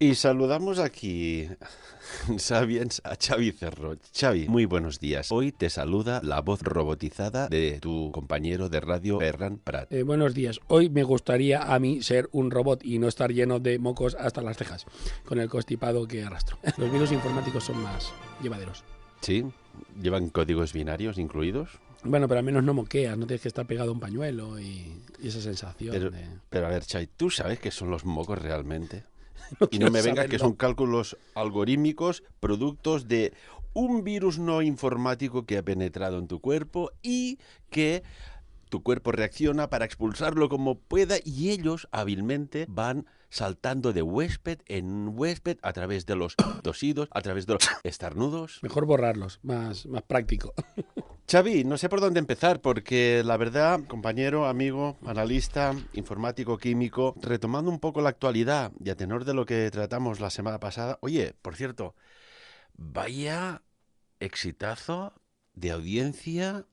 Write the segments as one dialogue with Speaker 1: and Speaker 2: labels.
Speaker 1: Y saludamos aquí sabiens a Xavi Cerro. Xavi, muy buenos días. Hoy te saluda la voz robotizada de tu compañero de radio, Ferran Prat.
Speaker 2: Buenos días. Hoy me gustaría a mí ser un robot y no estar lleno de mocos hasta las cejas, con el constipado que arrastro. Los virus informáticos son más llevaderos.
Speaker 1: ¿Sí? ¿Llevan códigos binarios incluidos?
Speaker 2: Bueno, pero al menos no moqueas, no tienes que estar pegado a un pañuelo y esa sensación de...
Speaker 1: Pero a ver, Xavi, ¿tú sabes qué son los mocos realmente?
Speaker 2: No
Speaker 1: Y no me vengas
Speaker 2: saberlo.
Speaker 1: que son cálculos algorítmicos, productos de un virus no informático que ha penetrado en tu cuerpo y que tu cuerpo reacciona para expulsarlo como pueda y ellos hábilmente van saltando de huésped en huésped a través de los tosidos, a través de los estornudos.
Speaker 2: Mejor borrarlos, más práctico.
Speaker 1: Xavi, no sé por dónde empezar, porque la verdad, compañero, amigo, analista, informático, químico, retomando un poco la actualidad y a tenor de lo que tratamos la semana pasada, oye, por cierto, vaya exitazo de audiencia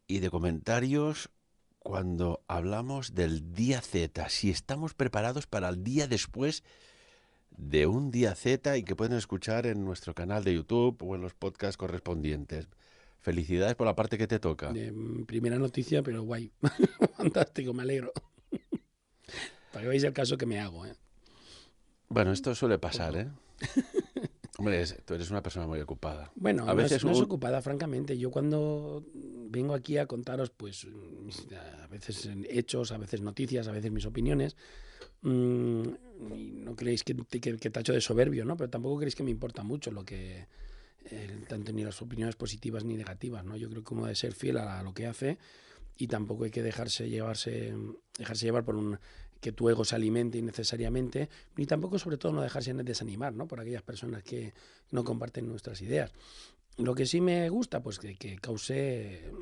Speaker 1: y de comentarios cuando hablamos del día Z, si estamos preparados para el día después de un día Z y que pueden escuchar en nuestro canal de YouTube o en los podcasts correspondientes. Felicidades por la parte que te toca.
Speaker 2: Primera noticia, pero guay. Fantástico, me alegro. Para que veáis el caso que me hago, ¿eh?
Speaker 1: Bueno, esto suele pasar, ¿eh? Hombre, tú eres una persona muy ocupada.
Speaker 2: Bueno,
Speaker 1: A veces
Speaker 2: no es ocupada, francamente. Yo cuando vengo aquí a contaros, pues, a veces hechos, a veces noticias, a veces mis opiniones, y no creéis que tacho de soberbio, ¿no? Pero tampoco creéis que me importa mucho lo que... tanto ni las opiniones positivas ni negativas, ¿no? Yo creo que uno debe ser fiel a lo que hace y tampoco hay que dejarse llevar por que tu ego se alimente innecesariamente, ni tampoco, sobre todo, no dejarse desanimar, ¿no? Por aquellas personas que no comparten nuestras ideas. Lo que sí me gusta, pues que cause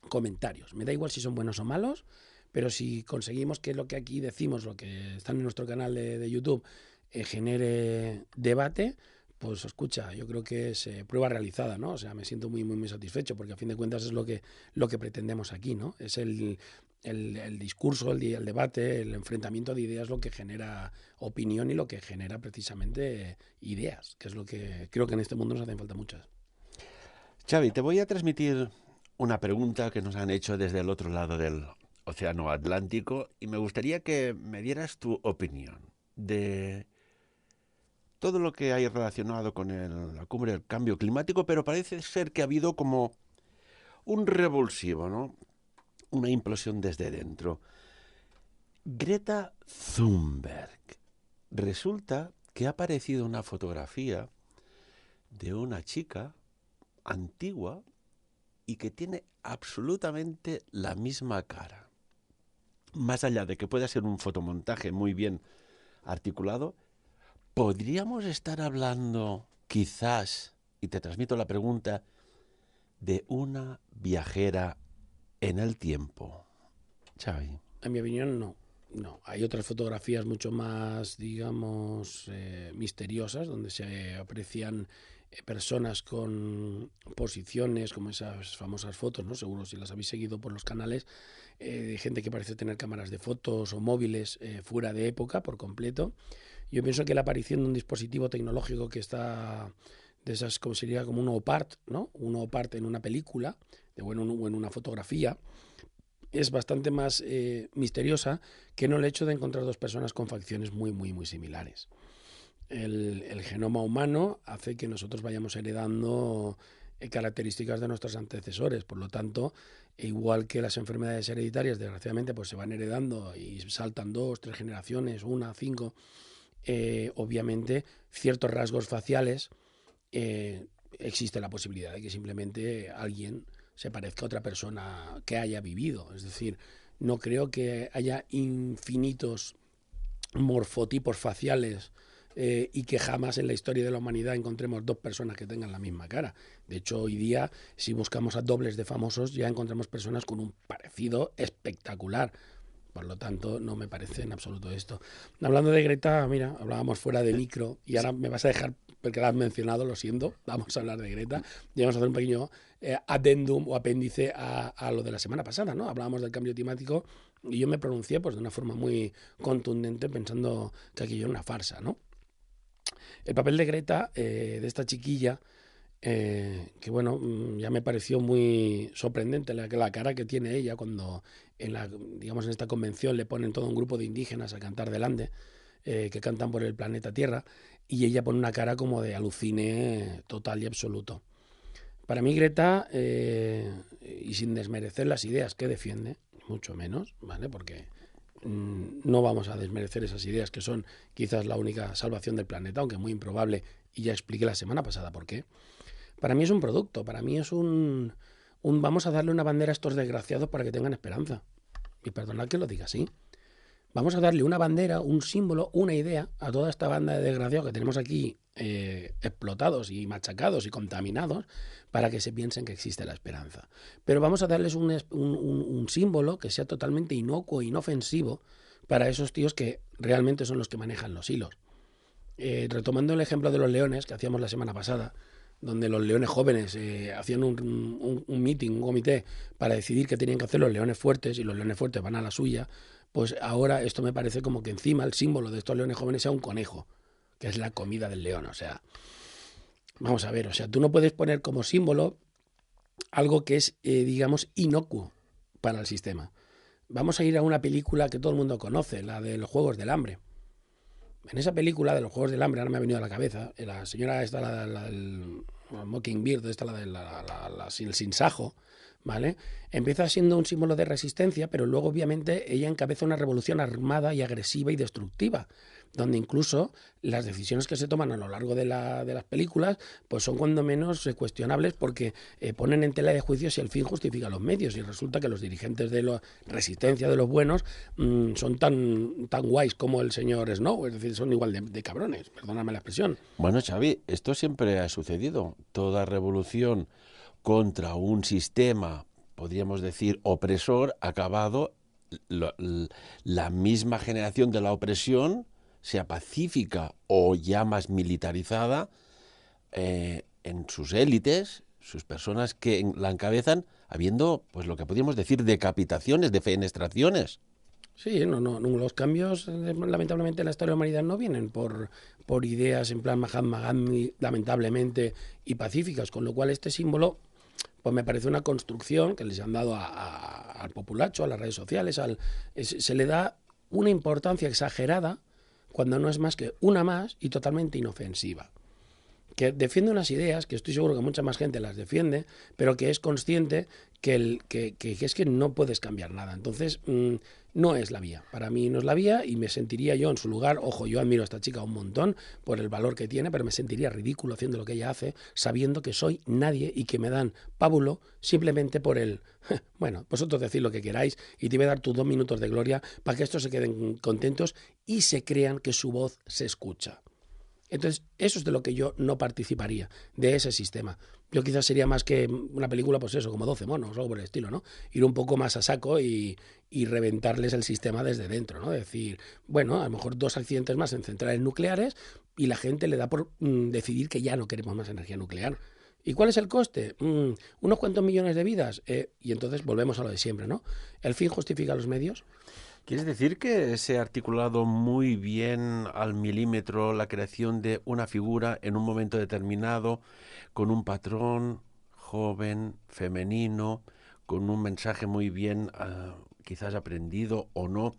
Speaker 2: comentarios. Me da igual si son buenos o malos, pero si conseguimos que lo que aquí decimos, lo que está en nuestro canal de YouTube, genere debate, pues escucha, yo creo que es prueba realizada, ¿no? O sea, me siento muy, muy, muy satisfecho porque a fin de cuentas es lo que pretendemos aquí, ¿no? Es el discurso, el debate, el enfrentamiento de ideas lo que genera opinión y lo que genera precisamente ideas, que es lo que creo que en este mundo nos hacen falta muchas.
Speaker 1: Xavi, te voy a transmitir una pregunta que nos han hecho desde el otro lado del Océano Atlántico y me gustaría que me dieras tu opinión de todo lo que hay relacionado con la cumbre del cambio climático, pero parece ser que ha habido como un revulsivo, ¿no? Una implosión desde dentro. Greta Thunberg. Resulta que ha aparecido una fotografía de una chica antigua y que tiene absolutamente la misma cara. Más allá de que pueda ser un fotomontaje muy bien articulado, ¿podríamos estar hablando, quizás, y te transmito la pregunta, de una viajera en el tiempo? Xavi.
Speaker 2: En mi opinión, no. No, hay otras fotografías mucho más, digamos, misteriosas, donde se aprecian personas con posiciones, como esas famosas fotos, ¿no? Seguro si las habéis seguido por los canales, de gente que parece tener cámaras de fotos o móviles fuera de época por completo. Yo pienso que la aparición de un dispositivo tecnológico que está de esas, como sería como un OPART, ¿no? Un OPART en una película o en una fotografía, es bastante más misteriosa que no el hecho de encontrar dos personas con facciones muy, muy, muy similares. El genoma humano hace que nosotros vayamos heredando características de nuestros antecesores, por lo tanto, igual que las enfermedades hereditarias, desgraciadamente, pues se van heredando y saltan 2, 3 generaciones, 1, 5, obviamente, ciertos rasgos faciales, existe la posibilidad de que simplemente alguien se parezca a otra persona que haya vivido. Es decir, no creo que haya infinitos morfotipos faciales y que jamás en la historia de la humanidad encontremos dos personas que tengan la misma cara. De hecho, hoy día, si buscamos a dobles de famosos, ya encontramos personas con un parecido espectacular. Por lo tanto, no me parece en absoluto esto. Hablando de Greta, mira, hablábamos fuera de micro y ahora me vas a dejar, porque la has mencionado, lo siento, vamos a hablar de Greta y vamos a hacer un pequeño addendum o apéndice a lo de la semana pasada, ¿no? Hablábamos del cambio climático y yo me pronuncié pues de una forma muy contundente pensando que aquello era una farsa, ¿no? El papel de Greta, de esta chiquilla, que bueno, ya me pareció muy sorprendente la cara que tiene ella cuando digamos, en esta convención le ponen todo un grupo de indígenas a cantar delante, que cantan por el planeta Tierra, y ella pone una cara como de alucine total y absoluto. Para mí Greta, y sin desmerecer las ideas que defiende, mucho menos, ¿vale? Porque no vamos a desmerecer esas ideas que son quizás la única salvación del planeta, aunque muy improbable, y ya expliqué la semana pasada por qué. Para mí es un producto, para mí es un vamos a darle una bandera a estos desgraciados para que tengan esperanza. Y perdonad que lo diga así. Vamos a darle una bandera, un símbolo, una idea a toda esta banda de desgraciados que tenemos aquí explotados y machacados y contaminados para que se piensen que existe la esperanza. Pero vamos a darles un símbolo que sea totalmente inocuo e inofensivo para esos tíos que realmente son los que manejan los hilos. Retomando el ejemplo de los leones que hacíamos la semana pasada, donde los leones jóvenes hacían un meeting, un comité para decidir qué tenían que hacer los leones fuertes y los leones fuertes van a la suya, pues ahora esto me parece como que encima el símbolo de estos leones jóvenes sea un conejo, que es la comida del león. O sea, vamos a ver, o sea, tú no puedes poner como símbolo algo que es, digamos, inocuo para el sistema. Vamos a ir a una película que todo el mundo conoce, la de los Juegos del Hambre. En esa película de los Juegos del Hambre, ahora me ha venido a la cabeza, la señora esta, la del Mockingbird, esta, el sinsajo, ¿vale? Empieza siendo un símbolo de resistencia, pero luego obviamente ella encabeza una revolución armada y agresiva y destructiva, donde incluso las decisiones que se toman a lo largo de las películas pues son cuando menos cuestionables porque ponen en tela de juicio si el fin justifica los medios, y resulta que los dirigentes de la resistencia de los buenos son tan guays como el señor Snow, es decir, son igual de cabrones, perdóname la expresión.
Speaker 1: Bueno, Xavi, esto siempre ha sucedido. Toda revolución contra un sistema, podríamos decir, opresor, ha acabado la misma generación de la opresión, sea pacífica o ya más militarizada, en sus élites, sus personas que la encabezan, habiendo, pues lo que podríamos decir, decapitaciones, defenestraciones.
Speaker 2: Sí, no, los cambios lamentablemente en la historia de la humanidad no vienen por ideas en plan Mahatma Gandhi, lamentablemente, y pacíficas, con lo cual este símbolo pues me parece una construcción que les han dado al populacho, a las redes sociales, se le da una importancia exagerada cuando no es más que una más y totalmente inofensiva. Que defiende unas ideas, que estoy seguro que mucha más gente las defiende, pero que es consciente que es que no puedes cambiar nada. Entonces, no es la vía. Para mí no es la vía y me sentiría yo en su lugar, ojo, yo admiro a esta chica un montón por el valor que tiene, pero me sentiría ridículo haciendo lo que ella hace, sabiendo que soy nadie y que me dan pábulo simplemente por bueno, vosotros decid lo que queráis y te voy a dar tus 2 minutos de gloria para que estos se queden contentos y se crean que su voz se escucha. Entonces, eso es de lo que yo no participaría, de ese sistema. Yo quizás sería más que una película, pues eso, como 12 monos o algo por el estilo, ¿no? Ir un poco más a saco y reventarles el sistema desde dentro, ¿no? Decir, bueno, a lo mejor 2 accidentes más en centrales nucleares y la gente le da por decidir que ya no queremos más energía nuclear. ¿Y cuál es el coste? Unos cuantos millones de vidas. Y entonces volvemos a lo de siempre, ¿no? ¿El fin justifica los medios?
Speaker 1: ¿Quieres decir que se ha articulado muy bien al milímetro la creación de una figura en un momento determinado, con un patrón joven, femenino, con un mensaje muy bien quizás aprendido o no,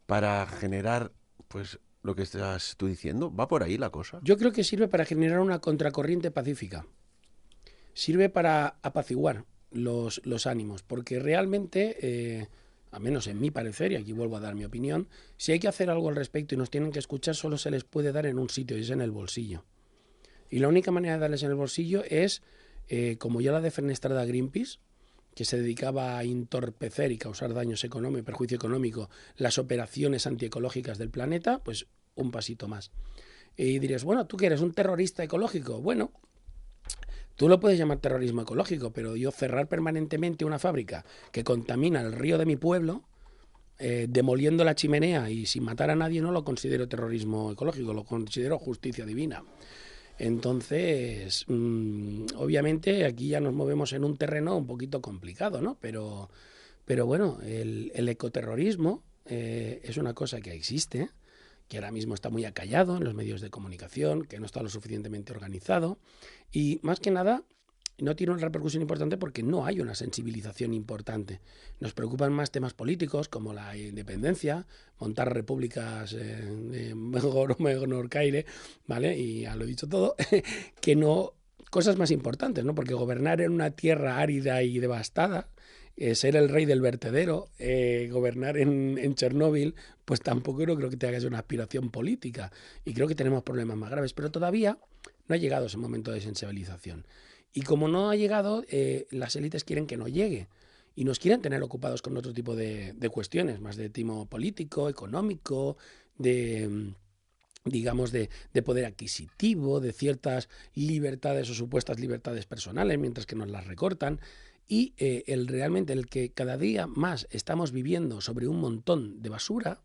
Speaker 1: para generar pues lo que estás tú diciendo? ¿Va por ahí la cosa?
Speaker 2: Yo creo que sirve para generar una contracorriente pacífica. Sirve para apaciguar los ánimos, porque realmente, al menos en mi parecer, y aquí vuelvo a dar mi opinión, si hay que hacer algo al respecto y nos tienen que escuchar, solo se les puede dar en un sitio, y es en el bolsillo. Y la única manera de darles en el bolsillo es, como ya la defenestrada Greenpeace, que se dedicaba a entorpecer y causar daños económicos, perjuicio económico, las operaciones antiecológicas del planeta, pues un pasito más. Y dirías, bueno, ¿tú qué eres? ¿Un terrorista ecológico? Bueno, tú lo puedes llamar terrorismo ecológico, pero yo cerrar permanentemente una fábrica que contamina el río de mi pueblo, demoliendo la chimenea y sin matar a nadie, no lo considero terrorismo ecológico, lo considero justicia divina. Entonces, obviamente aquí ya nos movemos en un terreno un poquito complicado, ¿no? Pero bueno, el ecoterrorismo es una cosa que existe que ahora mismo está muy acallado en los medios de comunicación, que no está lo suficientemente organizado y más que nada no tiene una repercusión importante porque no hay una sensibilización importante. Nos preocupan más temas políticos como la independencia, montar repúblicas de mejor o menor caire, ¿vale? Y ya lo he dicho todo, que no cosas más importantes, ¿no? Porque gobernar en una tierra árida y devastada, ser el rey del vertedero, gobernar en Chernóbil, pues tampoco creo que te hagas una aspiración política. Y creo que tenemos problemas más graves, pero todavía no ha llegado ese momento de sensibilización. Y como no ha llegado, las élites quieren que no llegue. Y nos quieren tener ocupados con otro tipo de cuestiones, más de tipo político, económico, de digamos, de poder adquisitivo, de ciertas libertades o supuestas libertades personales, mientras que nos las recortan. Y realmente el que cada día más estamos viviendo sobre un montón de basura,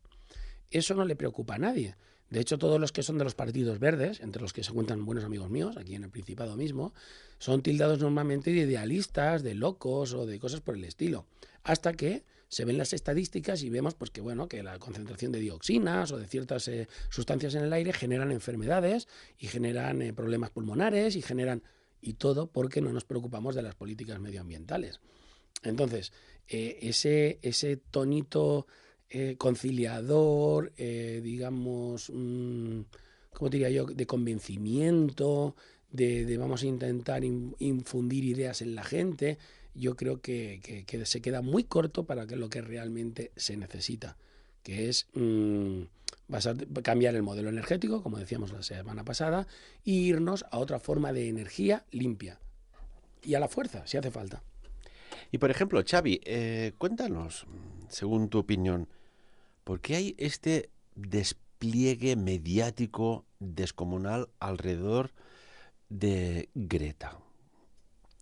Speaker 2: eso no le preocupa a nadie. De hecho, todos los que son de los partidos verdes, entre los que se cuentan buenos amigos míos, aquí en el Principado mismo, son tildados normalmente de idealistas, de locos o de cosas por el estilo. Hasta que se ven las estadísticas y vemos pues, que, bueno, que la concentración de dioxinas o de ciertas sustancias en el aire generan enfermedades y generan problemas pulmonares y generan... Y todo porque no nos preocupamos de las políticas medioambientales. Entonces, ese tonito... conciliador, digamos, ¿cómo diría yo?, de convencimiento, de vamos a intentar infundir ideas en la gente, yo creo que se queda muy corto para lo que realmente se necesita, que es cambiar el modelo energético, como decíamos la semana pasada, e irnos a otra forma de energía limpia. Y a la fuerza, si hace falta.
Speaker 1: Y por ejemplo, Xavi, cuéntanos, según tu opinión, ¿por qué hay este despliegue mediático descomunal alrededor de Greta?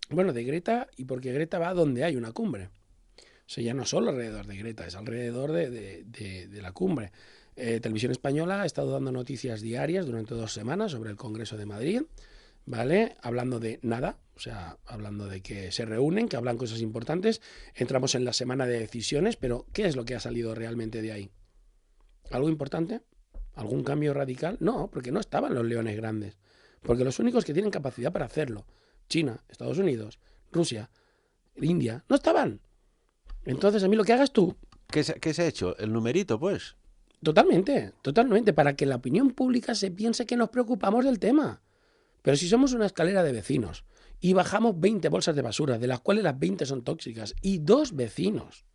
Speaker 2: Bueno, de Greta, y porque Greta va donde hay una cumbre. O sea, ya no solo alrededor de Greta, es alrededor de la cumbre. Televisión Española ha estado dando noticias diarias durante 2 semanas sobre el Congreso de Madrid, ¿vale? Hablando de nada, o sea, hablando de que se reúnen, que hablan cosas importantes. Entramos en la semana de decisiones, pero ¿qué es lo que ha salido realmente de ahí? ¿Algo importante? ¿Algún cambio radical? No, porque no estaban los leones grandes. Porque los únicos que tienen capacidad para hacerlo, China, Estados Unidos, Rusia, India, no estaban. Entonces, a mí lo que hagas tú...
Speaker 1: ¿Qué se ha hecho? ¿El numerito, pues?
Speaker 2: Totalmente, totalmente, para que la opinión pública se piense que nos preocupamos del tema. Pero si somos una escalera de vecinos y bajamos 20 bolsas de basura, de las cuales las 20 son tóxicas, y 2 vecinos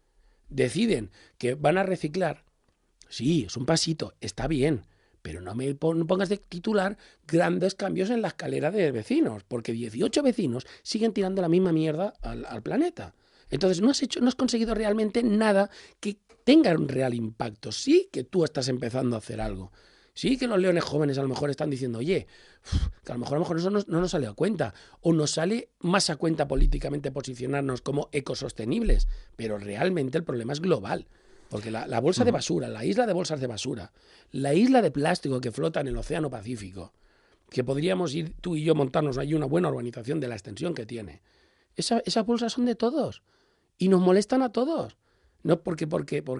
Speaker 2: deciden que van a reciclar, sí, es un pasito, está bien, pero no me pongas de titular grandes cambios en la escalera de vecinos, porque 18 vecinos siguen tirando la misma mierda al planeta. Entonces no has conseguido realmente nada que tenga un real impacto. Sí que tú estás empezando a hacer algo. Sí que los leones jóvenes a lo mejor están diciendo, oye, que a lo mejor eso no nos sale a cuenta, o nos sale más a cuenta políticamente posicionarnos como ecosostenibles, pero realmente el problema es global. Porque la bolsa de basura, la isla de bolsas de basura, la isla de plástico que flota en el Océano Pacífico, que podríamos ir tú y yo montarnos allí una buena urbanización de la extensión que tiene, esas bolsas son de todos y nos molestan a todos. No porque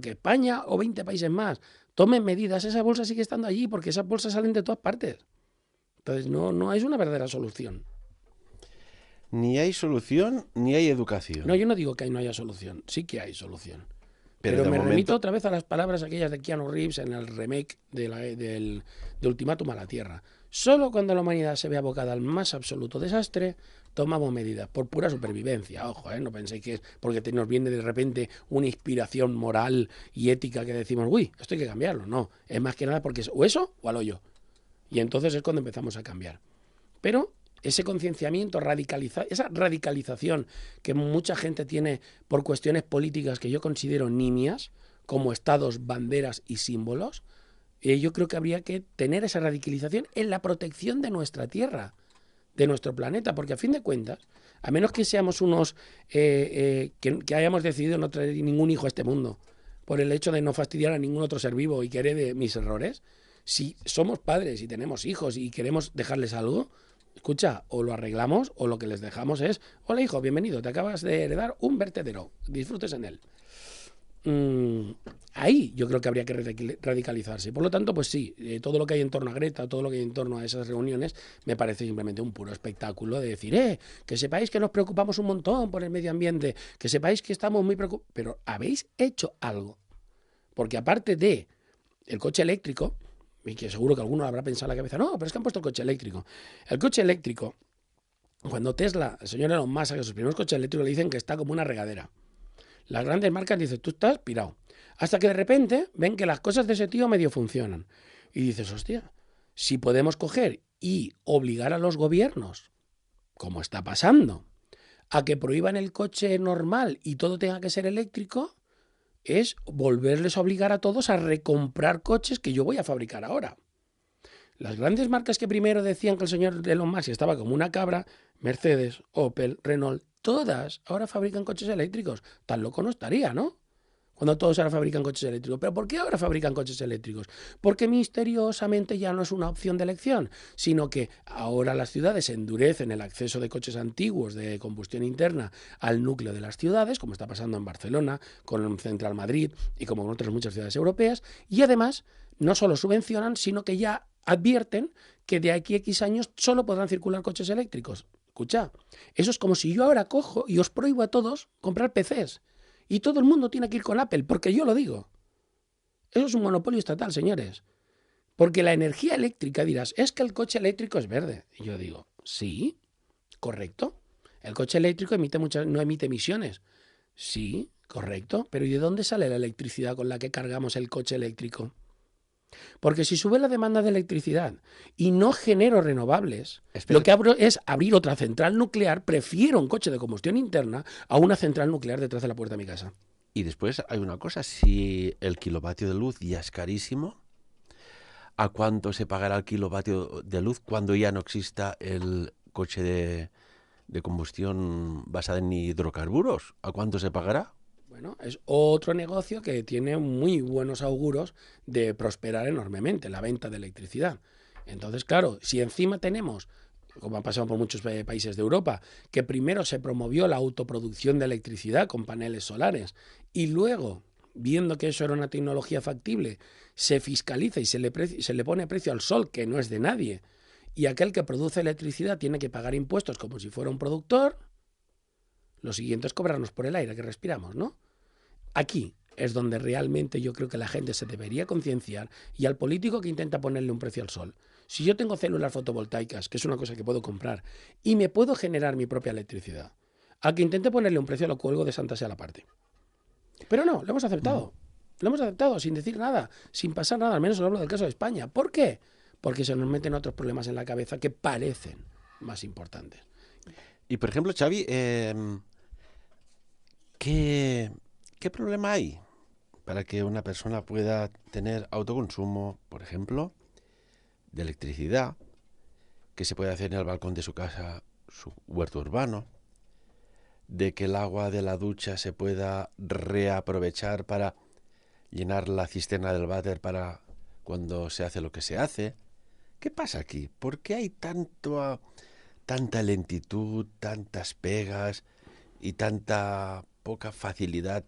Speaker 2: España o 20 países más tomen medidas, esa bolsa sigue estando allí porque esas bolsas salen de todas partes. Entonces no es una verdadera solución.
Speaker 1: Ni hay solución ni hay educación.
Speaker 2: No, yo no digo que no haya solución, sí que hay solución. Pero me
Speaker 1: momento...
Speaker 2: remito otra vez a las palabras aquellas de Keanu Reeves en el remake de Ultimátum a la Tierra. Solo cuando la humanidad se ve abocada al más absoluto desastre, tomamos medidas por pura supervivencia. Ojo, no penséis que es porque nos viene de repente una inspiración moral y ética que decimos, uy, esto hay que cambiarlo. No, es más que nada porque es o eso o al hoyo. Y entonces es cuando empezamos a cambiar. Pero ese concienciamiento, esa radicalización que mucha gente tiene por cuestiones políticas que yo considero nimias, como estados, banderas y símbolos, yo creo que habría que tener esa radicalización en la protección de nuestra tierra, de nuestro planeta, porque a fin de cuentas, a menos que seamos unos que hayamos decidido no traer ningún hijo a este mundo, por el hecho de no fastidiar a ningún otro ser vivo y que herede mis errores, si somos padres y tenemos hijos y queremos dejarles algo, escucha, o lo arreglamos o lo que les dejamos es, hola hijo, bienvenido, te acabas de heredar un vertedero, disfrutes en él. ahí yo creo que habría que radicalizarse. Por lo tanto, pues sí, todo lo que hay en torno a Greta, todo lo que hay en torno a esas reuniones, me parece simplemente un puro espectáculo de decir, que sepáis que nos preocupamos un montón por el medio ambiente, que sepáis que estamos muy preocupados, pero ¿habéis hecho algo? Porque aparte de el coche eléctrico, y que seguro que alguno habrá pensado en la cabeza, no, pero es que han puesto el coche eléctrico. El coche eléctrico, cuando Tesla, el señor Elon Musk, que sus primeros coches eléctricos le dicen que está como una regadera. Las grandes marcas dicen, tú estás pirado. Hasta que de repente ven que las cosas de ese tío medio funcionan. Y dices, hostia, si podemos coger y obligar a los gobiernos, como está pasando, a que prohíban el coche normal y todo tenga que ser eléctrico, es volverles a obligar a todos a recomprar coches que yo voy a fabricar ahora. Las grandes marcas que primero decían que el señor Elon Musk estaba como una cabra, Mercedes, Opel, Renault, todas ahora fabrican coches eléctricos. Tan loco no estaría, ¿no? Cuando todos ahora fabrican coches eléctricos. ¿Pero por qué ahora fabrican coches eléctricos? Porque misteriosamente ya no es una opción de elección, sino que ahora las ciudades endurecen el acceso de coches antiguos de combustión interna al núcleo de las ciudades, como está pasando en Barcelona, con Central Madrid y como en otras muchas ciudades europeas, y además no solo subvencionan, sino que ya advierten que de aquí a X años solo podrán circular coches eléctricos. Escucha, eso es como si yo ahora cojo y os prohíbo a todos comprar PCs. Y todo el mundo tiene que ir con Apple, porque yo lo digo. Eso es un monopolio estatal, señores. Porque la energía eléctrica, dirás, es que el coche eléctrico es verde. Y yo digo, sí, correcto. El coche eléctrico no emite emisiones. Sí, correcto. Pero ¿y de dónde sale la electricidad con la que cargamos el coche eléctrico? Porque si sube la demanda de electricidad y no genero renovables, lo que abro es abrir otra central nuclear. Prefiero un coche de combustión interna a una central nuclear detrás de la puerta de mi casa.
Speaker 1: Y después hay una cosa, si el kilovatio de luz ya es carísimo, ¿a cuánto se pagará el kilovatio de luz cuando ya no exista el coche de combustión basada en hidrocarburos? ¿A cuánto se pagará?
Speaker 2: Bueno, es otro negocio que tiene muy buenos auguros de prosperar enormemente, la venta de electricidad. Entonces, claro, si encima tenemos, como ha pasado por muchos países de Europa, que primero se promovió la autoproducción de electricidad con paneles solares y luego, viendo que eso era una tecnología factible, se fiscaliza y se le pone precio al sol, que no es de nadie, y aquel que produce electricidad tiene que pagar impuestos como si fuera un productor, lo siguiente es cobrarnos por el aire que respiramos, ¿no? Aquí es donde realmente yo creo que la gente se debería concienciar y al político que intenta ponerle un precio al sol. Si yo tengo células fotovoltaicas, que es una cosa que puedo comprar, y me puedo generar mi propia electricidad, al que intente ponerle un precio lo cuelgo de santa sea la parte. Pero no, lo hemos aceptado. Lo hemos aceptado sin decir nada, sin pasar nada, al menos hablo del caso de España. ¿Por qué? Porque se nos meten otros problemas en la cabeza que parecen más importantes.
Speaker 1: Y por ejemplo, Xavi, ¿qué problema hay para que una persona pueda tener autoconsumo, por ejemplo, de electricidad, que se puede hacer en el balcón de su casa, su huerto urbano, de que el agua de la ducha se pueda reaprovechar para llenar la cisterna del váter para cuando se hace lo que se hace? ¿Qué pasa aquí? ¿Por qué hay tanta lentitud, tantas pegas y tanta poca facilidad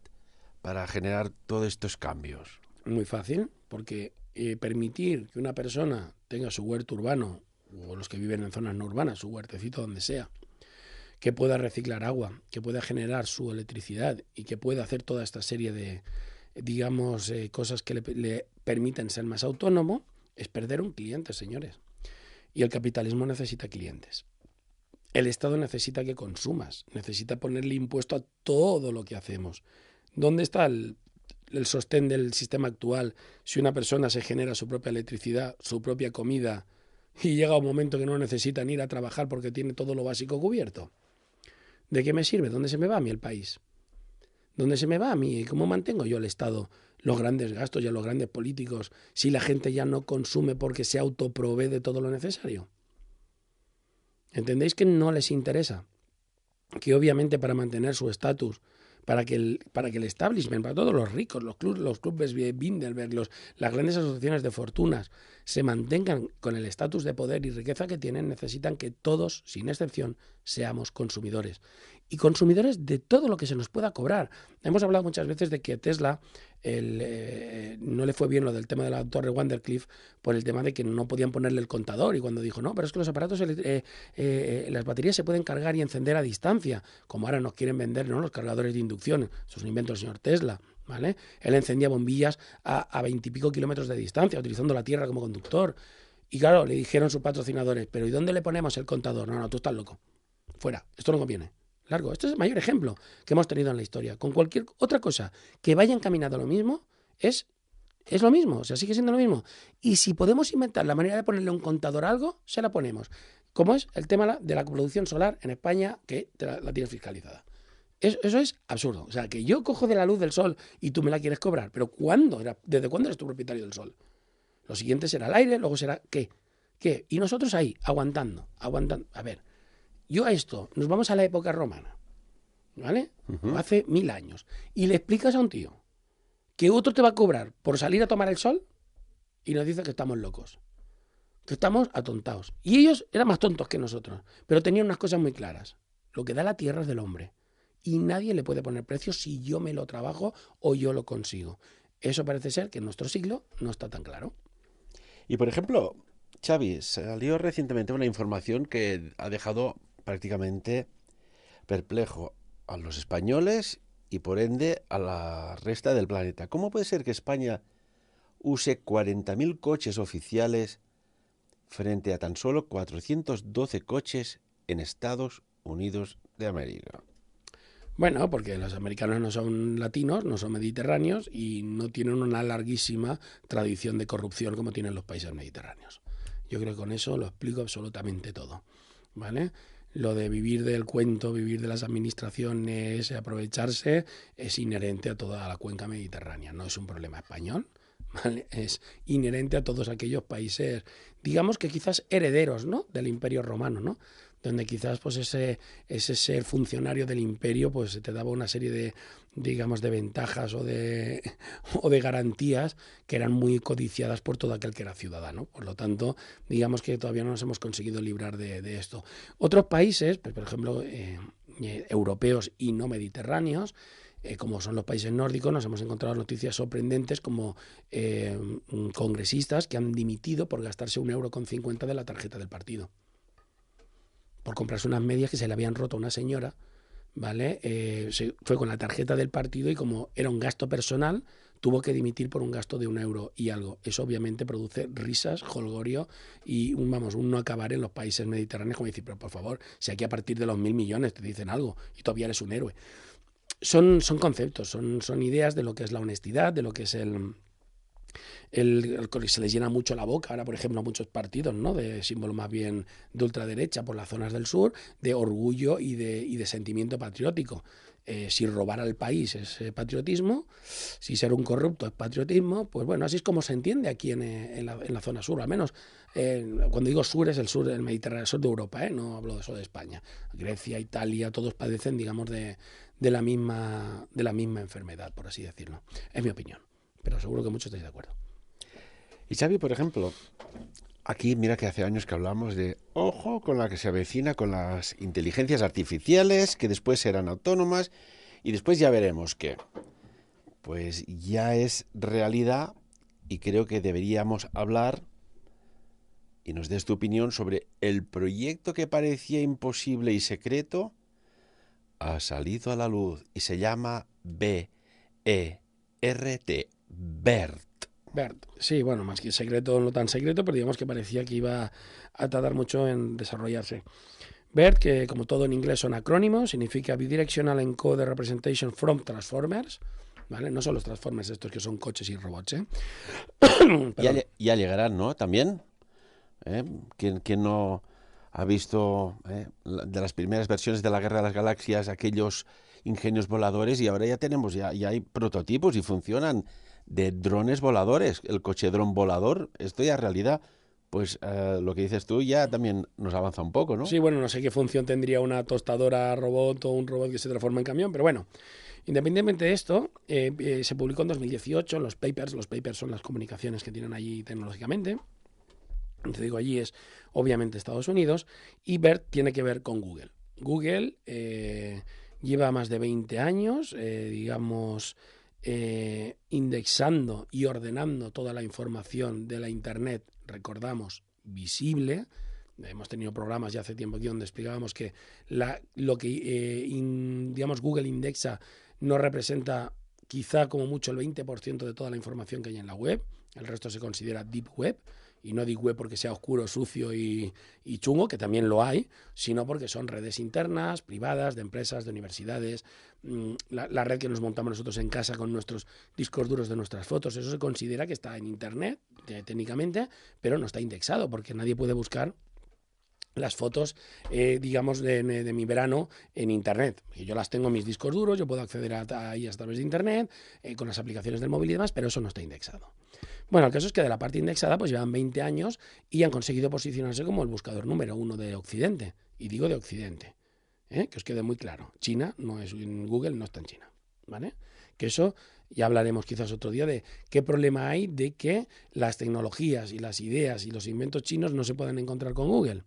Speaker 1: para generar todos estos cambios?
Speaker 2: Muy fácil, porque permitir que una persona tenga su huerto urbano, o los que viven en zonas no urbanas, su huertecito donde sea, que pueda reciclar agua, que pueda generar su electricidad y que pueda hacer toda esta serie de, digamos, cosas que le permiten ser más autónomo, es perder un cliente, señores. Y el capitalismo necesita clientes. El Estado necesita que consumas, necesita ponerle impuesto a todo lo que hacemos. ¿Dónde está el sostén del sistema actual si una persona se genera su propia electricidad, su propia comida y llega un momento que no necesitan ir a trabajar porque tiene todo lo básico cubierto? ¿De qué me sirve? ¿Dónde se me va a mí el país? ¿Dónde se me va a mí? ¿Cómo mantengo yo el Estado, los grandes gastos y a los grandes políticos si la gente ya no consume porque se autoprovee de todo lo necesario? ¿Entendéis que no les interesa? Que obviamente para mantener su estatus, para que el establishment, para todos los ricos, los clubes Bilderberg, las grandes asociaciones de fortunas, se mantengan con el estatus de poder y riqueza que tienen, necesitan que todos, sin excepción, seamos consumidores. y consumidores de todo lo que se nos pueda cobrar. Hemos hablado muchas veces de que Tesla no le fue bien lo del tema de la torre Wandercliff por el tema de que no podían ponerle el contador, y cuando dijo, no, pero es que los aparatos, las baterías se pueden cargar y encender a distancia, como ahora nos quieren vender, ¿no?, los cargadores de inducción. Eso es un invento del señor Tesla, ¿vale? Él encendía bombillas a 20 y pico kilómetros de distancia, utilizando la Tierra como conductor. Y claro, le dijeron sus patrocinadores, pero ¿y dónde le ponemos el contador? No, tú estás loco. Fuera, esto no conviene. Largo. Este es el mayor ejemplo que hemos tenido en la historia. Con cualquier otra cosa que vaya encaminado a lo mismo, es lo mismo, o sea, sigue siendo lo mismo. Y si podemos inventar la manera de ponerle un contador a algo, se la ponemos. Como es el tema de la producción solar en España, que la tienes fiscalizada. Eso es absurdo. O sea, que yo cojo de la luz del sol y tú me la quieres cobrar. ¿Pero cuándo? ¿Desde cuándo eres tú propietario del sol? Lo siguiente será el aire, luego será ¿qué? Y nosotros ahí, aguantando. A ver, yo a esto, nos vamos a la época romana, ¿vale? Hace 1000 años. Y le explicas a un tío que otro te va a cobrar por salir a tomar el sol y nos dice que estamos locos, que estamos atontados. Y ellos eran más tontos que nosotros, pero tenían unas cosas muy claras. Lo que da la tierra es del hombre. Y nadie le puede poner precio si yo me lo trabajo o yo lo consigo. Eso parece ser que en nuestro siglo no está tan claro.
Speaker 1: Y por ejemplo, Xavi, salió recientemente una información que ha dejado prácticamente perplejo a los españoles y por ende a la resta del planeta. ¿Cómo puede ser que España use 40.000 coches oficiales frente a tan solo 412 coches en Estados Unidos de América?
Speaker 2: Bueno, porque los americanos no son latinos, no son mediterráneos y no tienen una larguísima tradición de corrupción como tienen los países mediterráneos. Yo creo que con eso lo explico absolutamente todo, ¿vale? Lo de vivir del cuento, vivir de las administraciones, aprovecharse, es inherente a toda la cuenca mediterránea. No es un problema español, ¿vale? Es inherente a todos aquellos países, digamos que quizás herederos, ¿no?, del Imperio Romano, ¿no?, donde quizás pues ese ser funcionario del imperio pues te daba una serie de, digamos, de ventajas o de garantías que eran muy codiciadas por todo aquel que era ciudadano. Por lo tanto, digamos que todavía no nos hemos conseguido librar de esto. Otros países, pues, por ejemplo, europeos y no mediterráneos, como son los países nórdicos, nos hemos encontrado noticias sorprendentes como congresistas que han dimitido por gastarse 1,50 € de la tarjeta del partido, por comprarse unas medias que se le habían roto a una señora, ¿vale? Fue con la tarjeta del partido y como era un gasto personal, tuvo que dimitir por un gasto de 1 € y algo. Eso obviamente produce risas, jolgorio y un no acabar en los países mediterráneos como decir, pero por favor, si aquí a partir de los 1.000 millones te dicen algo y todavía eres un héroe. Son conceptos, son ideas de lo que es la honestidad, de lo que es se les llena mucho la boca ahora, por ejemplo, a muchos partidos, ¿no?, de símbolo más bien de ultraderecha por las zonas del sur, de orgullo y de sentimiento patriótico. Si robar al país es patriotismo, si ser un corrupto es patriotismo, pues bueno, así es como se entiende aquí en la zona sur, al menos. Cuando digo sur es el sur del Mediterráneo, el sur de Europa, no hablo de eso de España. Grecia, Italia, todos padecen, digamos, de la misma enfermedad, por así decirlo. Es mi opinión, pero seguro que muchos estáis de acuerdo.
Speaker 1: Y Xavi, por ejemplo, aquí mira que hace años que hablamos de ojo con la que se avecina con las inteligencias artificiales, que después serán autónomas y después ya veremos qué. Pues ya es realidad y creo que deberíamos hablar y nos des tu opinión sobre el proyecto que parecía imposible y secreto ha salido a la luz y se llama BERT, BERT.
Speaker 2: BERT, sí, bueno, más que secreto, no tan secreto, pero digamos que parecía que iba a tardar mucho en desarrollarse. BERT, que como todo en inglés son acrónimos, significa Bidirectional Encoder Representation from Transformers, ¿vale? No son los Transformers estos que son coches y robots, ¿eh?
Speaker 1: Ya llegarán, ¿no? También. ¿Quién no ha visto de las primeras versiones de la Guerra de las Galaxias aquellos ingenios voladores? Y ahora ya tenemos, ya hay prototipos y funcionan de drones voladores, el coche dron volador. Esto ya en realidad, pues lo que dices tú ya también nos avanza un poco, ¿no?
Speaker 2: Sí, bueno, no sé qué función tendría una tostadora robot o un robot que se transforma en camión, pero bueno, independientemente de esto, se publicó en 2018 los papers son las comunicaciones que tienen allí tecnológicamente. Te digo, allí es obviamente Estados Unidos y BERT tiene que ver con Google. Google lleva más de 20 años, indexando y ordenando toda la información de la Internet, recordamos, visible. Hemos tenido programas ya hace tiempo aquí donde explicábamos que Google indexa no representa quizá como mucho el 20% de toda la información que hay en la web. El resto se considera deep web. Y no deep web porque sea oscuro, sucio y chungo, que también lo hay, sino porque son redes internas, privadas, de empresas, de universidades, la red que nos montamos nosotros en casa con nuestros discos duros de nuestras fotos. Eso se considera que está en Internet, técnicamente, pero no está indexado porque nadie puede buscar las fotos, de mi verano en Internet. Yo las tengo en mis discos duros, yo puedo acceder a ellas a través de Internet, con las aplicaciones del móvil y demás, pero eso no está indexado. Bueno, el caso es que de la parte indexada pues llevan 20 años y han conseguido posicionarse como el buscador número 1 de Occidente. Y digo de Occidente, que os quede muy claro. China no es en Google, no está en China, ¿vale? Que eso ya hablaremos quizás otro día de qué problema hay de que las tecnologías y las ideas y los inventos chinos no se puedan encontrar con Google.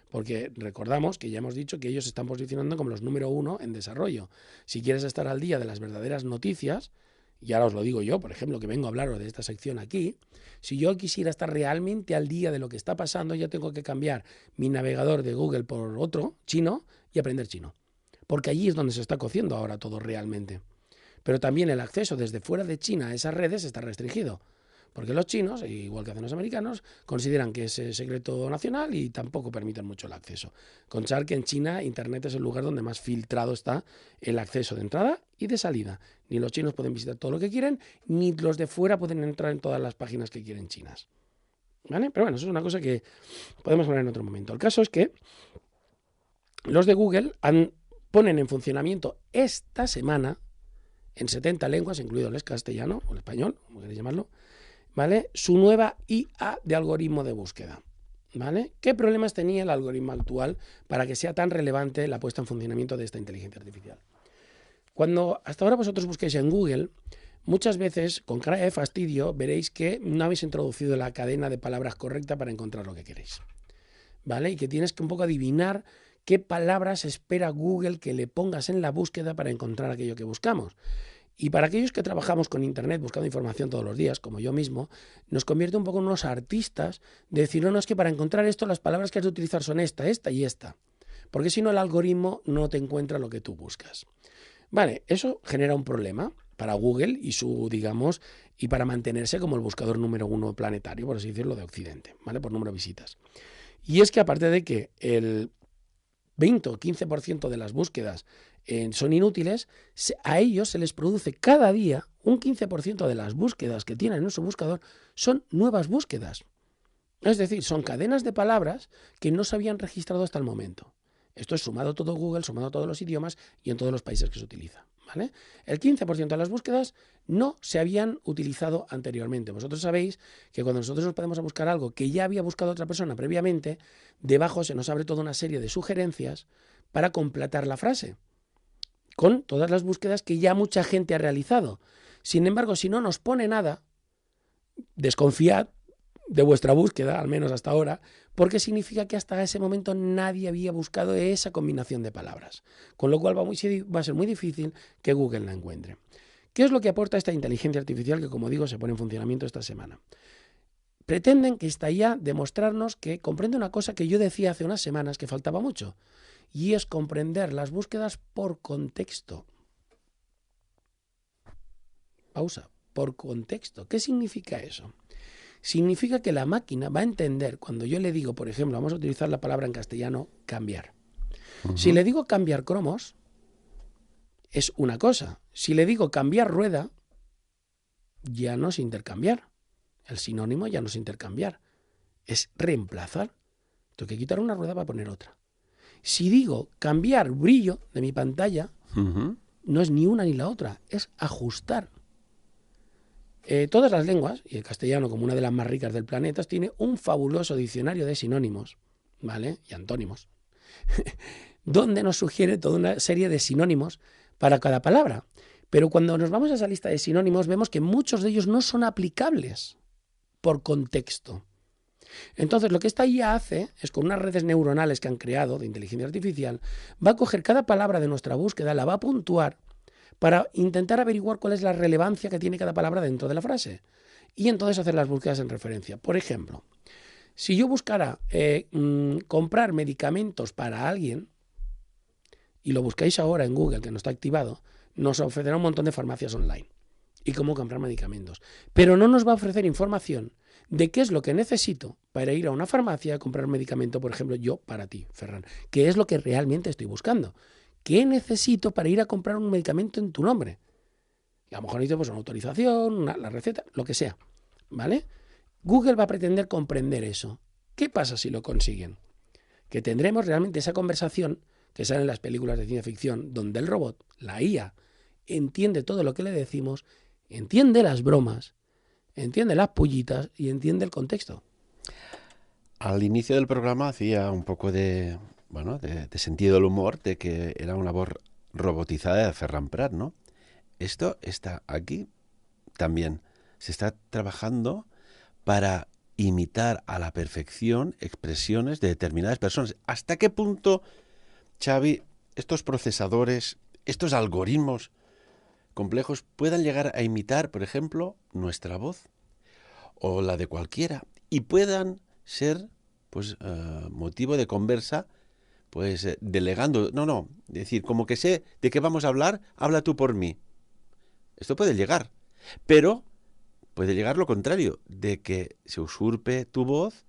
Speaker 2: Porque recordamos que ya hemos dicho que ellos se están posicionando como los número 1 en desarrollo. Si quieres estar al día de las verdaderas noticias, y ahora os lo digo yo, por ejemplo, que vengo a hablaros de esta sección aquí, si yo quisiera estar realmente al día de lo que está pasando, yo tengo que cambiar mi navegador de Google por otro, chino, y aprender chino. Porque allí es donde se está cociendo ahora todo realmente. Pero también el acceso desde fuera de China a esas redes está restringido. Porque los chinos, igual que hacen los americanos, consideran que es secreto nacional y tampoco permiten mucho el acceso. Conchar que en China Internet es el lugar donde más filtrado está el acceso de entrada y de salida. Ni los chinos pueden visitar todo lo que quieren, ni los de fuera pueden entrar en todas las páginas que quieren chinas. ¿Vale? Pero bueno, eso es una cosa que podemos hablar en otro momento. El caso es que los de Google ponen en funcionamiento esta semana, en 70 lenguas, incluido el castellano o el español, como queréis llamarlo, ¿vale?, su nueva IA de algoritmo de búsqueda. ¿Vale? ¿Qué problemas tenía el algoritmo actual para que sea tan relevante la puesta en funcionamiento de esta inteligencia artificial? Cuando hasta ahora vosotros busquéis en Google, muchas veces, con cara de fastidio, veréis que no habéis introducido la cadena de palabras correcta para encontrar lo que queréis. ¿Vale? Y que tienes que un poco adivinar qué palabras espera Google que le pongas en la búsqueda para encontrar aquello que buscamos. Y para aquellos que trabajamos con Internet buscando información todos los días, como yo mismo, nos convierte un poco en unos artistas de decir, no, es que para encontrar esto las palabras que has de utilizar son esta, esta y esta. Porque si no el algoritmo no te encuentra lo que tú buscas. Vale, eso genera un problema para Google y para mantenerse como el buscador número 1 planetario, por así decirlo, de Occidente, ¿vale? Por número de visitas. Y es que aparte de que el 20 o 15% de las búsquedas son inútiles, a ellos se les produce cada día un 15% de las búsquedas que tienen en su buscador son nuevas búsquedas. Es decir, son cadenas de palabras que no se habían registrado hasta el momento. Esto es sumado todo Google, sumado todos los idiomas y en todos los países que se utiliza, ¿vale? El 15% de las búsquedas no se habían utilizado anteriormente. Vosotros sabéis que cuando nosotros nos podemos a buscar algo que ya había buscado otra persona previamente, debajo se nos abre toda una serie de sugerencias para completar la frase, con todas las búsquedas que ya mucha gente ha realizado. Sin embargo, si no nos pone nada, desconfiad de vuestra búsqueda, al menos hasta ahora, porque significa que hasta ese momento nadie había buscado esa combinación de palabras. Con lo cual va a ser muy difícil que Google la encuentre. ¿Qué es lo que aporta esta inteligencia artificial que, como digo, se pone en funcionamiento esta semana? Pretenden que esta IA demostrarnos que comprende una cosa que yo decía hace unas semanas que faltaba mucho, y es comprender las búsquedas por contexto. Pausa. Por contexto. ¿Qué significa eso? Significa que la máquina va a entender cuando yo le digo, por ejemplo, vamos a utilizar la palabra en castellano, cambiar. Si le digo cambiar cromos, es una cosa. Si le digo cambiar rueda, ya no es intercambiar. El sinónimo ya no es intercambiar. Es reemplazar. Tengo que quitar una rueda para poner otra. Si digo cambiar brillo de mi pantalla, no es ni una ni la otra, es ajustar. Todas las lenguas, y el castellano como una de las más ricas del planeta, tiene un fabuloso diccionario de sinónimos, ¿vale? Y antónimos, donde nos sugiere toda una serie de sinónimos para cada palabra. Pero cuando nos vamos a esa lista de sinónimos, vemos que muchos de ellos no son aplicables por contexto. Entonces, lo que esta IA hace es, con unas redes neuronales que han creado de inteligencia artificial, va a coger cada palabra de nuestra búsqueda, la va a puntuar para intentar averiguar cuál es la relevancia que tiene cada palabra dentro de la frase. Y entonces hacer las búsquedas en referencia. Por ejemplo, si yo buscara comprar medicamentos para alguien, y lo buscáis ahora en Google, que no está activado, nos ofrecerá un montón de farmacias online y cómo comprar medicamentos. Pero no nos va a ofrecer información de qué es lo que necesito para ir a una farmacia a comprar un medicamento, por ejemplo, yo para ti, Ferran. ¿Qué es lo que realmente estoy buscando? ¿Qué necesito para ir a comprar un medicamento en tu nombre? Y a lo mejor necesito pues, una autorización, la receta, lo que sea. ¿Vale? Google va a pretender comprender eso. ¿Qué pasa si lo consiguen? Que tendremos realmente esa conversación que sale en las películas de ciencia ficción, donde el robot, la IA, entiende todo lo que le decimos, entiende las bromas, entiende las pullitas y entiende el contexto.
Speaker 1: Al inicio del programa hacía un poco de sentido del humor, de que era una voz robotizada de Ferran Prat, ¿no? Esto está aquí también. Se está trabajando para imitar a la perfección expresiones de determinadas personas. ¿Hasta qué punto, Xavi, estos procesadores, estos algoritmos complejos puedan llegar a imitar, por ejemplo, nuestra voz o la de cualquiera y puedan ser motivo de conversa, delegando, decir, como que sé de qué vamos a hablar, habla tú por mí. Esto puede llegar, pero puede llegar lo contrario, de que se usurpe tu voz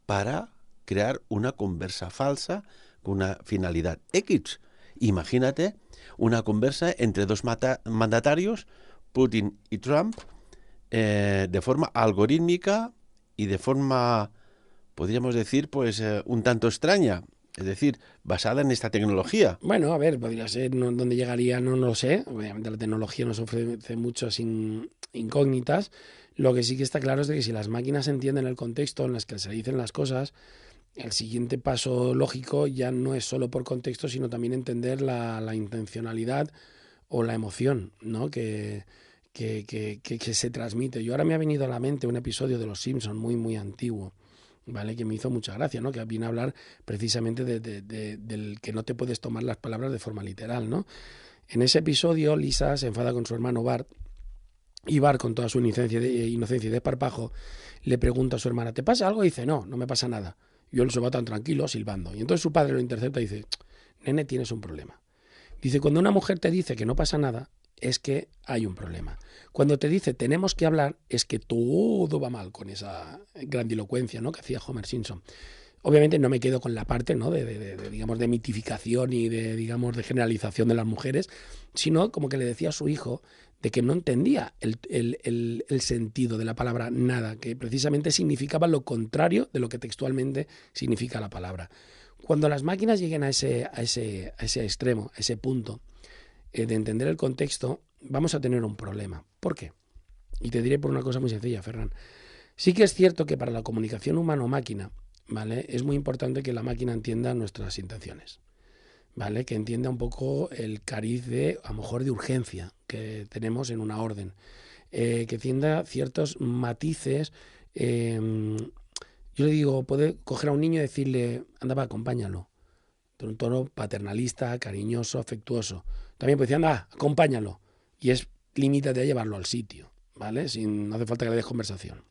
Speaker 1: para crear una conversa falsa con una finalidad X. Imagínate una conversa entre dos mandatarios, Putin y Trump, de forma algorítmica y de forma, podríamos decir, un tanto extraña. Es decir, basada en esta tecnología.
Speaker 2: Bueno, a ver, podría ser, ¿dónde llegaría? No lo sé. Obviamente la tecnología nos ofrece muchas incógnitas. Lo que sí que está claro es de que si las máquinas entienden el contexto en el que se dicen las cosas, el siguiente paso lógico ya no es solo por contexto, sino también entender la intencionalidad o la emoción, ¿no? que se transmite. Yo ahora me ha venido a la mente un episodio de Los Simpson muy, muy antiguo, ¿vale? Que me hizo mucha gracia, ¿no? Que viene a hablar precisamente del que no te puedes tomar las palabras de forma literal, ¿no? En ese episodio, Lisa se enfada con su hermano Bart, y Bart, con toda su inocencia y desparpajo, le pregunta a su hermana, ¿te pasa algo? Y dice, no me pasa nada. Y él se va tan tranquilo, silbando. Y entonces su padre lo intercepta y dice, nene, tienes un problema. Dice, cuando una mujer te dice que no pasa nada, es que hay un problema. Cuando te dice tenemos que hablar, es que todo va mal, con esa grandilocuencia, ¿no?, que hacía Homer Simpson. Obviamente no me quedo con la parte, ¿no?, digamos, de mitificación y digamos, de generalización de las mujeres, sino como que le decía a su hijo de que no entendía el sentido de la palabra nada, que precisamente significaba lo contrario de lo que textualmente significa la palabra. Cuando las máquinas lleguen a ese extremo, a ese punto de entender el contexto, vamos a tener un problema. ¿Por qué? Y te diré por una cosa muy sencilla, Ferran. Sí que es cierto que para la comunicación humano-máquina, ¿vale?, es muy importante que la máquina entienda nuestras intenciones, ¿vale?, que entienda un poco el cariz a lo mejor de urgencia que tenemos en una orden, que entienda ciertos matices. Yo le digo, puede coger a un niño y decirle, anda, va, acompáñalo, de un tono paternalista, cariñoso, afectuoso. También puede decir, anda, acompáñalo, y es limítate a llevarlo al sitio, ¿vale? No hace falta que le des conversación.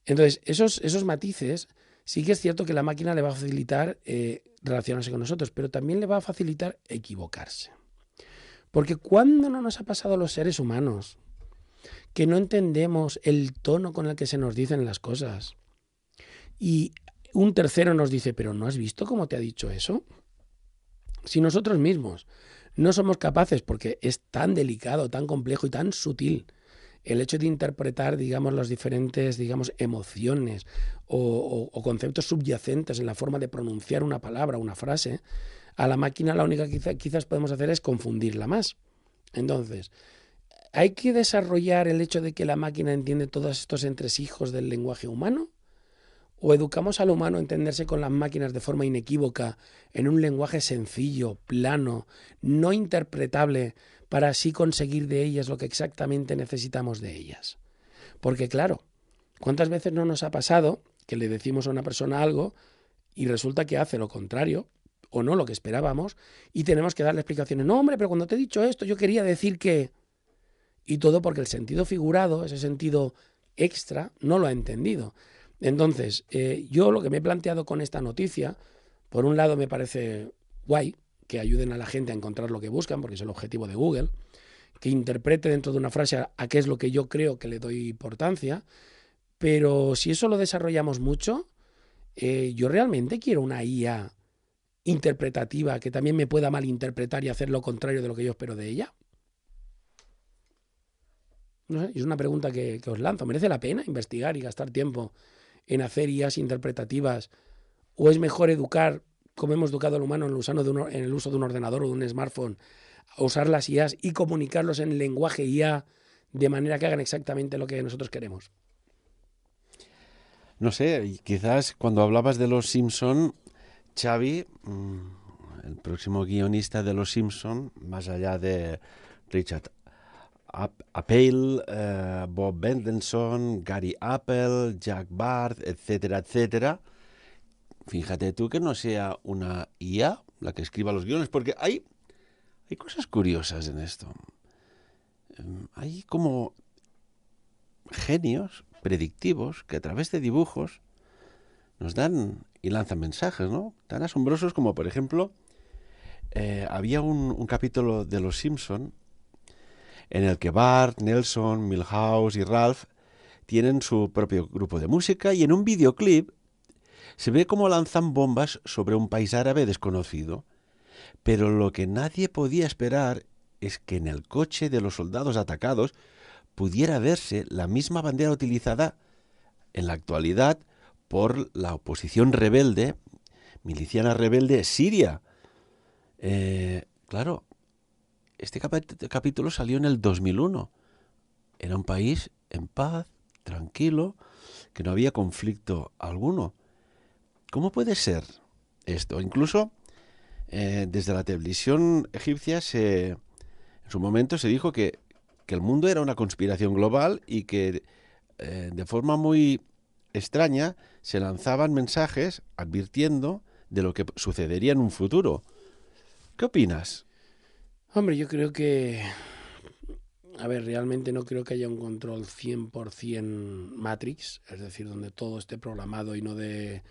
Speaker 2: Entonces, esos matices, sí que es cierto que la máquina le va a facilitar relacionarse con nosotros, pero también le va a facilitar equivocarse. Porque ¿cuándo no nos ha pasado a los seres humanos que no entendemos el tono con el que se nos dicen las cosas? Y un tercero nos dice, pero ¿no has visto cómo te ha dicho eso? Si nosotros mismos no somos capaces, porque es tan delicado, tan complejo y tan sutil el hecho de interpretar, digamos, las diferentes, digamos, emociones o conceptos subyacentes en la forma de pronunciar una palabra, una frase, a la máquina la única que quizás podemos hacer es confundirla más. Entonces, ¿hay que desarrollar el hecho de que la máquina entiende todos estos entresijos del lenguaje humano? ¿O educamos al humano a entenderse con las máquinas de forma inequívoca, en un lenguaje sencillo, plano, no interpretable, para así conseguir de ellas lo que exactamente necesitamos de ellas? Porque claro, ¿cuántas veces no nos ha pasado que le decimos a una persona algo y resulta que hace lo contrario o no lo que esperábamos y tenemos que darle explicaciones. No, hombre, pero cuando te he dicho esto yo quería decir que... Y todo porque el sentido figurado, ese sentido extra, no lo ha entendido. Entonces, yo lo que me he planteado con esta noticia, por un lado me parece guay que ayuden a la gente a encontrar lo que buscan, porque es el objetivo de Google, que interprete dentro de una frase a qué es lo que yo creo que le doy importancia, pero si eso lo desarrollamos mucho, yo realmente quiero una IA interpretativa que también me pueda malinterpretar y hacer lo contrario de lo que yo espero de ella. No sé, es una pregunta que os lanzo. ¿Merece la pena investigar y gastar tiempo en hacer IAs interpretativas? ¿O es mejor educar, como hemos educado al humano en el uso de un ordenador o de un smartphone, a usar las IAs y comunicarlos en lenguaje IA de manera que hagan exactamente lo que nosotros queremos?
Speaker 1: No sé, quizás cuando hablabas de Los Simpson, Xavi, el próximo guionista de Los Simpson, más allá de Richard Appel, Bob Bendelson, Gary Apple, Jack Barth, etcétera, etcétera. Fíjate tú que no sea una IA la que escriba los guiones, porque hay cosas curiosas en esto. Hay como genios predictivos que a través de dibujos nos dan y lanzan mensajes, ¿no? Tan asombrosos como, por ejemplo, había un capítulo de Los Simpson en el que Bart, Nelson, Milhouse y Ralph tienen su propio grupo de música y en un videoclip se ve cómo lanzan bombas sobre un país árabe desconocido. Pero lo que nadie podía esperar es que en el coche de los soldados atacados pudiera verse la misma bandera utilizada en la actualidad por la oposición rebelde, miliciana rebelde siria. Claro, este capítulo salió en el 2001. Era un país en paz, tranquilo, que no había conflicto alguno. ¿Cómo puede ser esto? Incluso desde la televisión egipcia en su momento se dijo que el mundo era una conspiración global y que de forma muy extraña se lanzaban mensajes advirtiendo de lo que sucedería en un futuro. ¿Qué opinas?
Speaker 2: Hombre, yo creo que... A ver, realmente no creo que haya un control 100% Matrix, es decir, donde todo esté programado y no dé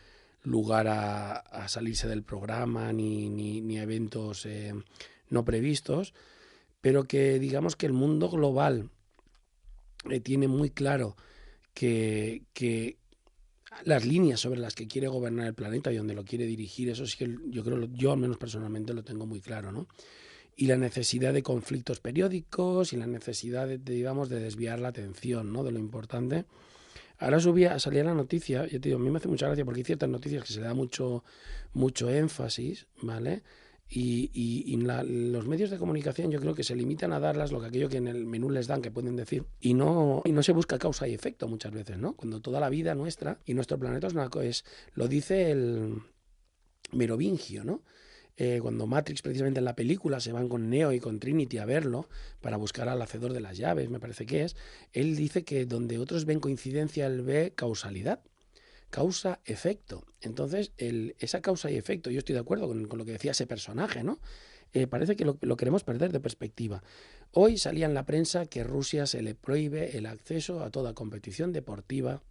Speaker 2: lugar a salirse del programa ni a eventos no previstos, pero que digamos que el mundo global tiene muy claro que las líneas sobre las que quiere gobernar el planeta y donde lo quiere dirigir, eso sí que yo creo, yo al menos personalmente lo tengo muy claro, ¿no? Y la necesidad de conflictos periódicos y la necesidad digamos, de desviar la atención, ¿no?, de lo importante. Ahora salía la noticia, yo te digo, a mí me hace mucha gracia porque hay ciertas noticias que se le da mucho énfasis, ¿vale? Y los medios de comunicación yo creo que se limitan a darlas aquello que en el menú les dan, que pueden decir, y no se busca causa y efecto muchas veces, ¿no? Cuando toda la vida nuestra y nuestro planeta lo dice el Merovingio, ¿no? Cuando Matrix, precisamente en la película, se van con Neo y con Trinity a verlo para buscar al hacedor de las llaves, me parece que es, él dice que donde otros ven coincidencia, él ve causalidad. Causa-efecto. Entonces, esa causa y efecto, yo estoy de acuerdo con lo que decía ese personaje, ¿no? Parece que lo queremos perder de perspectiva. Hoy salía en la prensa que Rusia se le prohíbe el acceso a toda competición deportiva,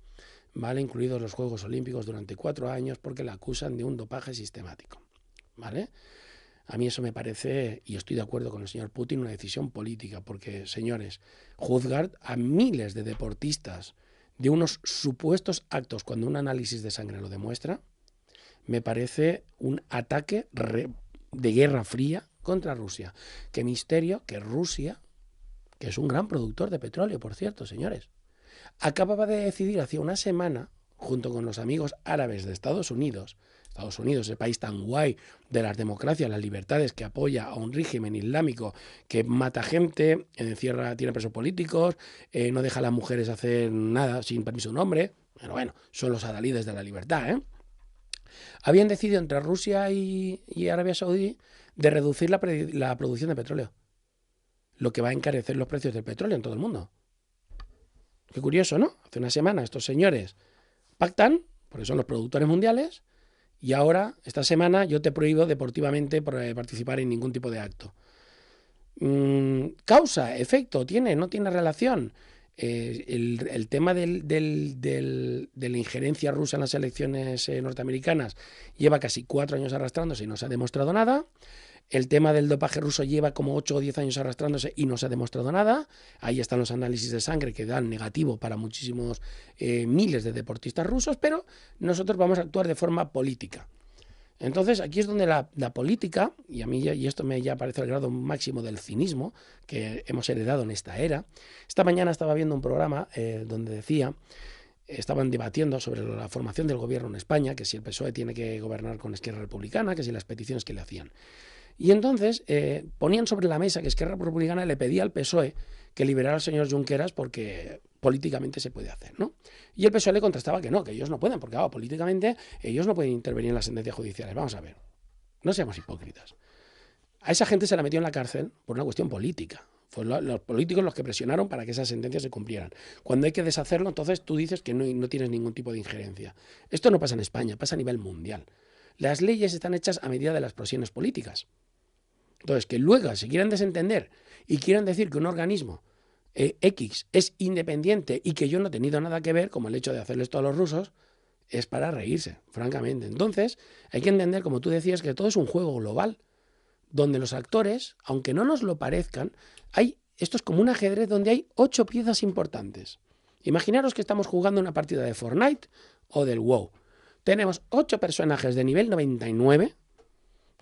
Speaker 2: ¿vale?, incluidos los Juegos Olímpicos, durante 4 años porque la acusan de un dopaje sistemático, ¿vale? A mí eso me parece, y estoy de acuerdo con el señor Putin, una decisión política, porque, señores, juzgar a miles de deportistas de unos supuestos actos cuando un análisis de sangre lo demuestra, me parece un ataque de guerra fría contra Rusia. Qué misterio que Rusia, que es un gran productor de petróleo, por cierto, señores, acababa de decidir hace una semana, junto con los amigos árabes de Estados Unidos, el país tan guay de las democracias, las libertades, que apoya a un régimen islámico que mata gente, encierra, tiene presos políticos, no deja a las mujeres hacer nada sin permiso de un hombre. Pero bueno, son los adalides de la libertad, ¿eh? Habían decidido entre Rusia y Arabia Saudí de reducir la producción de petróleo, lo que va a encarecer los precios del petróleo en todo el mundo. Qué curioso, ¿no? Hace una semana estos señores pactan porque son los productores mundiales, y ahora, esta semana, yo te prohíbo deportivamente participar en ningún tipo de acto. Causa, efecto, no tiene relación. El tema de la injerencia rusa en las elecciones norteamericanas lleva casi 4 años arrastrándose y no se ha demostrado nada. El tema del dopaje ruso lleva como 8 o 10 años arrastrándose y no se ha demostrado nada. Ahí están los análisis de sangre que dan negativo para muchísimos miles de deportistas rusos, pero nosotros vamos a actuar de forma política. Entonces, aquí es donde la política, y a mí y esto me ya parece el grado máximo del cinismo que hemos heredado en esta era. Esta mañana estaba viendo un programa donde estaban debatiendo sobre la formación del gobierno en España, que si el PSOE tiene que gobernar con Esquerra Republicana, que si las peticiones que le hacían. Y entonces ponían sobre la mesa que Esquerra Republicana le pedía al PSOE que liberara al señor Junqueras porque políticamente se puede hacer, ¿no? Y el PSOE le contestaba que ellos no pueden, porque políticamente ellos no pueden intervenir en las sentencias judiciales. Vamos a ver, no seamos hipócritas. A esa gente se la metió en la cárcel por una cuestión política. Fueron los políticos los que presionaron para que esas sentencias se cumplieran. Cuando hay que deshacerlo, entonces tú dices que no tienes ningún tipo de injerencia. Esto no pasa en España, pasa a nivel mundial. Las leyes están hechas a medida de las presiones políticas. Entonces, que luego se quieran desentender y quieran decir que un organismo X es independiente y que yo no he tenido nada que ver, como el hecho de hacerle esto a los rusos, es para reírse, francamente. Entonces, hay que entender, como tú decías, que todo es un juego global, donde los actores, aunque no nos lo parezcan, esto es como un ajedrez donde hay 8 piezas importantes. Imaginaros que estamos jugando una partida de Fortnite o del WoW. Tenemos 8 personajes de nivel 99,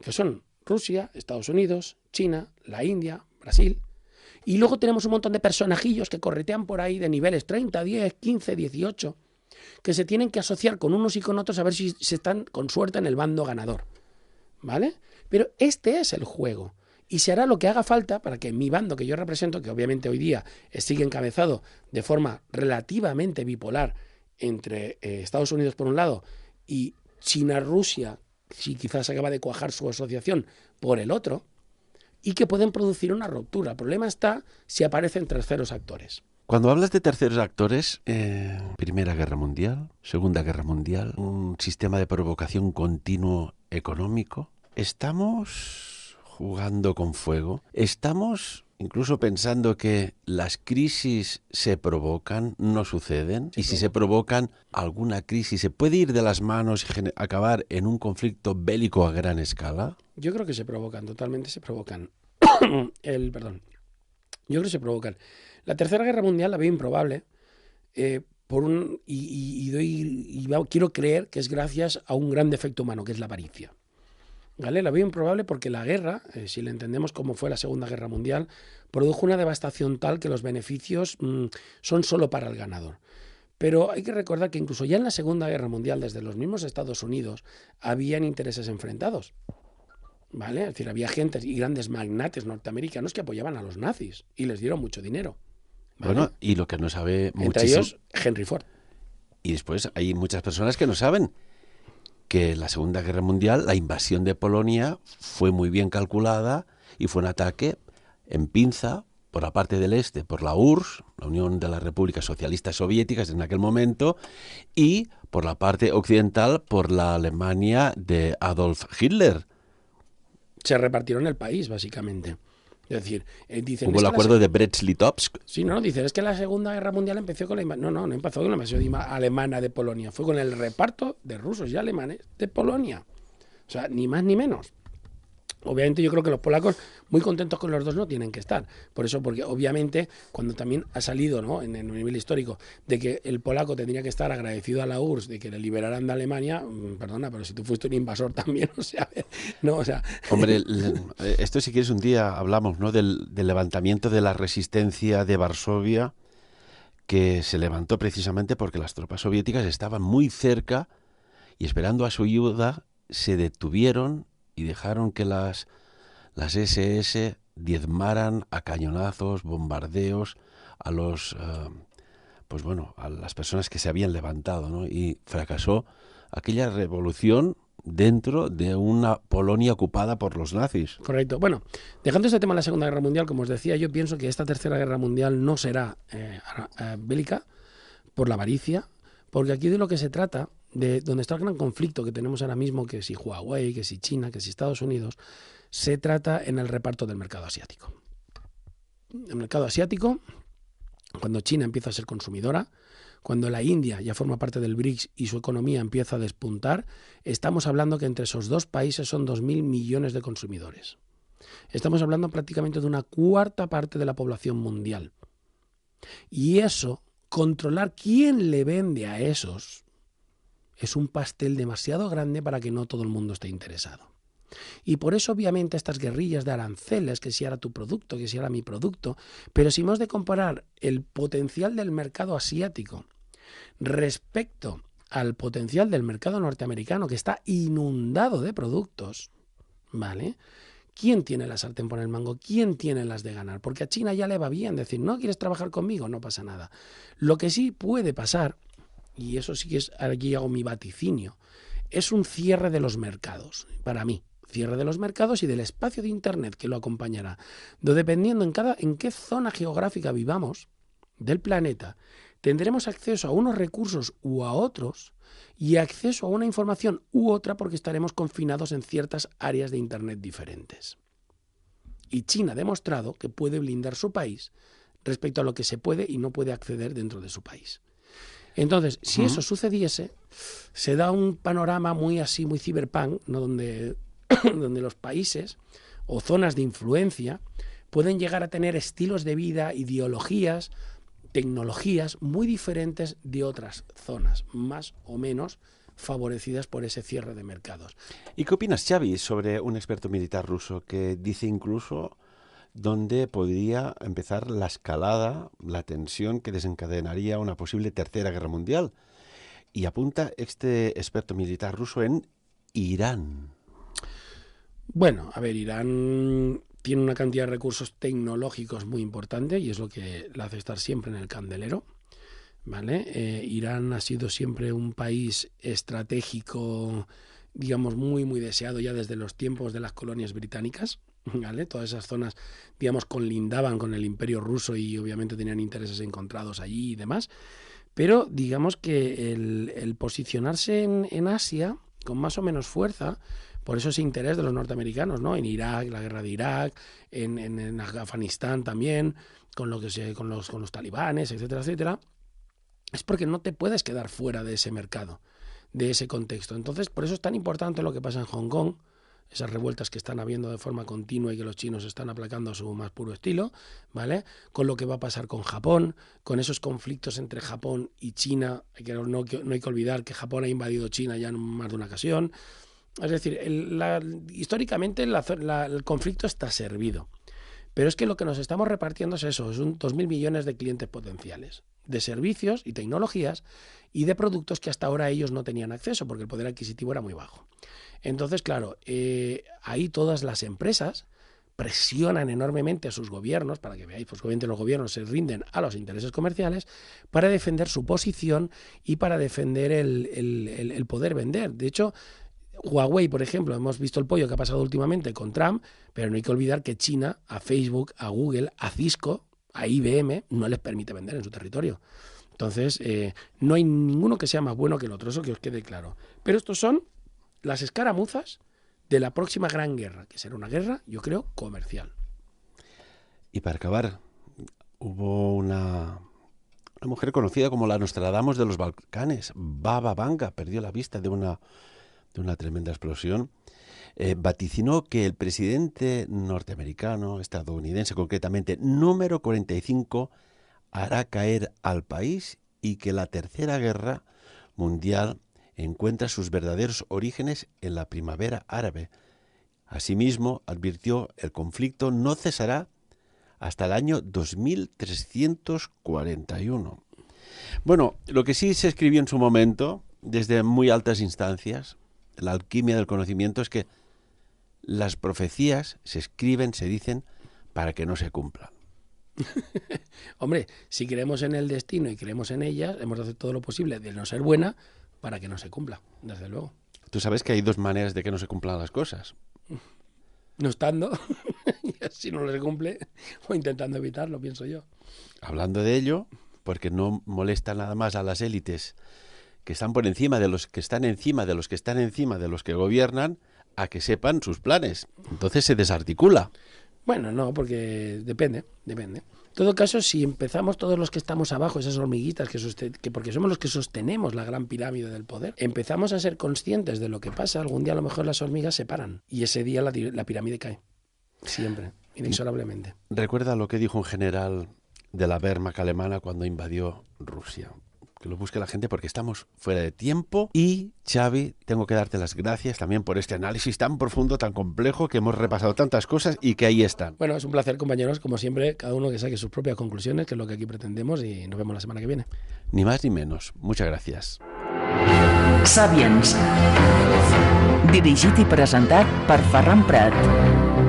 Speaker 2: que son Rusia, Estados Unidos, China, la India, Brasil. Y luego tenemos un montón de personajillos que corretean por ahí de niveles 30, 10, 15, 18, que se tienen que asociar con unos y con otros a ver si se están con suerte en el bando ganador. ¿Vale? Pero este es el juego. Y se hará lo que haga falta para que mi bando que yo represento, que obviamente hoy día sigue encabezado de forma relativamente bipolar entre Estados Unidos por un lado y China-Rusia, si quizás acaba de cuajar su asociación, por el otro, y que pueden producir una ruptura. El problema está si aparecen terceros actores.
Speaker 1: Cuando hablas de terceros actores, Primera Guerra Mundial, Segunda Guerra Mundial, un sistema de provocación continuo económico, ¿estamos jugando con fuego? ¿Estamos incluso pensando que las crisis se provocan, no suceden? Y si se provocan alguna crisis, ¿se puede ir de las manos y acabar en un conflicto bélico a gran escala?
Speaker 2: Yo creo que se provocan, totalmente se provocan. Yo creo que se provocan. La Tercera Guerra Mundial la veo improbable, quiero creer que es gracias a un gran defecto humano, que es la avaricia. ¿Vale? La veo improbable porque la guerra, si la entendemos como fue la Segunda Guerra Mundial, produjo una devastación tal que los beneficios son solo para el ganador. Pero hay que recordar que incluso ya en la Segunda Guerra Mundial, desde los mismos Estados Unidos, habían intereses enfrentados. ¿Vale? Es decir, había gente y grandes magnates norteamericanos que apoyaban a los nazis y les dieron mucho dinero. ¿Vale?
Speaker 1: Bueno, y lo que no sabe
Speaker 2: entre
Speaker 1: muchísimo...
Speaker 2: ellos Henry Ford.
Speaker 1: Y después hay muchas personas que no saben que la Segunda Guerra Mundial, la invasión de Polonia, fue muy bien calculada y fue un ataque en pinza por la parte del este, por la URSS, la Unión de las Repúblicas Socialistas Soviéticas en aquel momento, y por la parte occidental, por la Alemania de Adolf Hitler.
Speaker 2: Se repartieron el país, básicamente. Es decir, dicen...
Speaker 1: Hubo el acuerdo de Brest-Litovsk.
Speaker 2: Sí, dicen, es que la Segunda Guerra Mundial empezó con la invasión... No empezó con la invasión alemana de Polonia. Fue con el reparto de rusos y alemanes de Polonia. O sea, ni más ni menos. Obviamente yo creo que los polacos muy contentos con los dos no tienen que estar. Por eso, porque obviamente cuando también ha salido, ¿no?, en el nivel histórico de que el polaco tendría que estar agradecido a la URSS de que le liberaran de Alemania, perdona, pero si tú fuiste un invasor también, o sea...
Speaker 1: Hombre, esto si quieres un día hablamos, ¿no?, del levantamiento de la resistencia de Varsovia, que se levantó precisamente porque las tropas soviéticas estaban muy cerca y esperando a su ayuda se detuvieron y dejaron que las SS diezmaran a cañonazos, bombardeos a a las personas que se habían levantado, ¿no? Y fracasó aquella revolución dentro de una Polonia ocupada por los nazis.
Speaker 2: Correcto. Bueno, dejando este tema de la Segunda Guerra Mundial, como os decía, yo pienso que esta Tercera Guerra Mundial no será bélica por la avaricia, porque aquí de lo que se trata de donde está el gran conflicto que tenemos ahora mismo, que si Huawei, que si China, que si Estados Unidos, se trata en el reparto del mercado asiático. El mercado asiático, cuando China empieza a ser consumidora, cuando la India ya forma parte del BRICS y su economía empieza a despuntar, estamos hablando que entre esos dos países son 2.000 millones de consumidores. Estamos hablando prácticamente de una cuarta parte de la población mundial. Y eso, controlar quién le vende a esos, es un pastel demasiado grande para que no todo el mundo esté interesado. Y por eso, obviamente, estas guerrillas de aranceles, que si era tu producto, que si era mi producto, pero si hemos de comparar el potencial del mercado asiático respecto al potencial del mercado norteamericano, que está inundado de productos, ¿vale? ¿Quién tiene la sartén por el mango? ¿Quién tiene las de ganar? Porque a China ya le va bien decir, ¿no quieres trabajar conmigo? No pasa nada. Lo que sí puede pasar, y eso sí que es, aquí hago mi vaticinio, es un cierre de los mercados, para mí. Cierre de los mercados y del espacio de Internet que lo acompañará. Dependiendo en qué zona geográfica vivamos del planeta, tendremos acceso a unos recursos u a otros y acceso a una información u otra porque estaremos confinados en ciertas áreas de Internet diferentes. Y China ha demostrado que puede blindar su país respecto a lo que se puede y no puede acceder dentro de su país. Entonces, si eso sucediese, se da un panorama muy así, muy cyberpunk, ¿no? donde los países o zonas de influencia pueden llegar a tener estilos de vida, ideologías, tecnologías muy diferentes de otras zonas, más o menos favorecidas por ese cierre de mercados.
Speaker 1: ¿Y qué opinas, Xavi, sobre un experto militar ruso que dice incluso dónde podría empezar la escalada, la tensión que desencadenaría una posible tercera guerra mundial? Y apunta este experto militar ruso en Irán.
Speaker 2: Bueno, a ver, Irán tiene una cantidad de recursos tecnológicos muy importante y es lo que la hace estar siempre en el candelero, ¿vale? Irán ha sido siempre un país estratégico, digamos, muy, muy deseado ya desde los tiempos de las colonias británicas, ¿vale? Todas esas zonas, digamos, colindaban con el Imperio Ruso y obviamente tenían intereses encontrados allí y demás, pero digamos que el posicionarse en Asia con más o menos fuerza, por eso ese interés de los norteamericanos, ¿no? En Irak, la guerra de Irak, en Afganistán también, con los talibanes, etcétera, etcétera, es porque no te puedes quedar fuera de ese mercado, de ese contexto. Entonces, por eso es tan importante lo que pasa en Hong Kong, esas revueltas que están habiendo de forma continua y que los chinos están aplacando a su más puro estilo, ¿vale? Con lo que va a pasar con Japón, con esos conflictos entre Japón y China, que no hay que olvidar que Japón ha invadido China ya en más de una ocasión. Es decir, históricamente el conflicto está servido. Pero es que lo que nos estamos repartiendo es eso, son 2.000 millones de clientes potenciales, de servicios y tecnologías y de productos que hasta ahora ellos no tenían acceso porque el poder adquisitivo era muy bajo. Entonces, claro, ahí todas las empresas presionan enormemente a sus gobiernos, para que veáis, pues obviamente los gobiernos se rinden a los intereses comerciales para defender su posición y para defender el poder vender. De hecho, Huawei, por ejemplo, hemos visto el pollo que ha pasado últimamente con Trump, pero no hay que olvidar que China, a Facebook, a Google, a Cisco, a IBM, no les permite vender en su territorio. Entonces, no hay ninguno que sea más bueno que el otro, eso que os quede claro. Pero estos son las escaramuzas de la próxima gran guerra, que será una guerra, yo creo, comercial.
Speaker 1: Y para acabar, hubo una mujer conocida como la Nostradamus de los Balcanes, Baba Vanga, perdió la vista de una tremenda explosión, vaticinó que el presidente norteamericano, estadounidense concretamente, número 45, hará caer al país y que la tercera guerra mundial encuentra sus verdaderos orígenes en la primavera árabe. Asimismo, advirtió, el conflicto no cesará hasta el año 2341. Bueno, lo que sí se escribió en su momento, desde muy altas instancias, la alquimia del conocimiento, es que las profecías se escriben, se dicen, para que no se cumplan.
Speaker 2: Hombre, si creemos en el destino y creemos en ellas, hemos de hacer todo lo posible de no ser buena para que no se cumpla, desde luego.
Speaker 1: Tú sabes que hay dos maneras de que no se cumplan las cosas.
Speaker 2: No estando, y así no se cumple, o intentando evitarlo, pienso yo.
Speaker 1: Hablando de ello, porque no molesta nada más a las élites que están por encima de los que están encima de los que están encima de los que gobiernan a que sepan sus planes. Entonces se desarticula.
Speaker 2: Bueno, no, porque depende. En todo caso, si empezamos todos los que estamos abajo, esas hormiguitas, que porque somos los que sostenemos la gran pirámide del poder, empezamos a ser conscientes de lo que pasa, algún día a lo mejor las hormigas se paran y ese día la pirámide cae. Siempre, inexorablemente.
Speaker 1: Recuerda lo que dijo un general de la Wehrmacht alemana cuando invadió Rusia. Que lo busque la gente porque estamos fuera de tiempo. Y, Xavi, tengo que darte las gracias también por este análisis tan profundo, tan complejo, que hemos repasado tantas cosas y que ahí están.
Speaker 2: Bueno, es un placer, compañeros, como siempre, cada uno que saque sus propias conclusiones, que es lo que aquí pretendemos, y nos vemos la semana que viene.
Speaker 1: Ni más ni menos. Muchas gracias.
Speaker 3: Sapiens. Dirigit i presentat per Ferran Prat.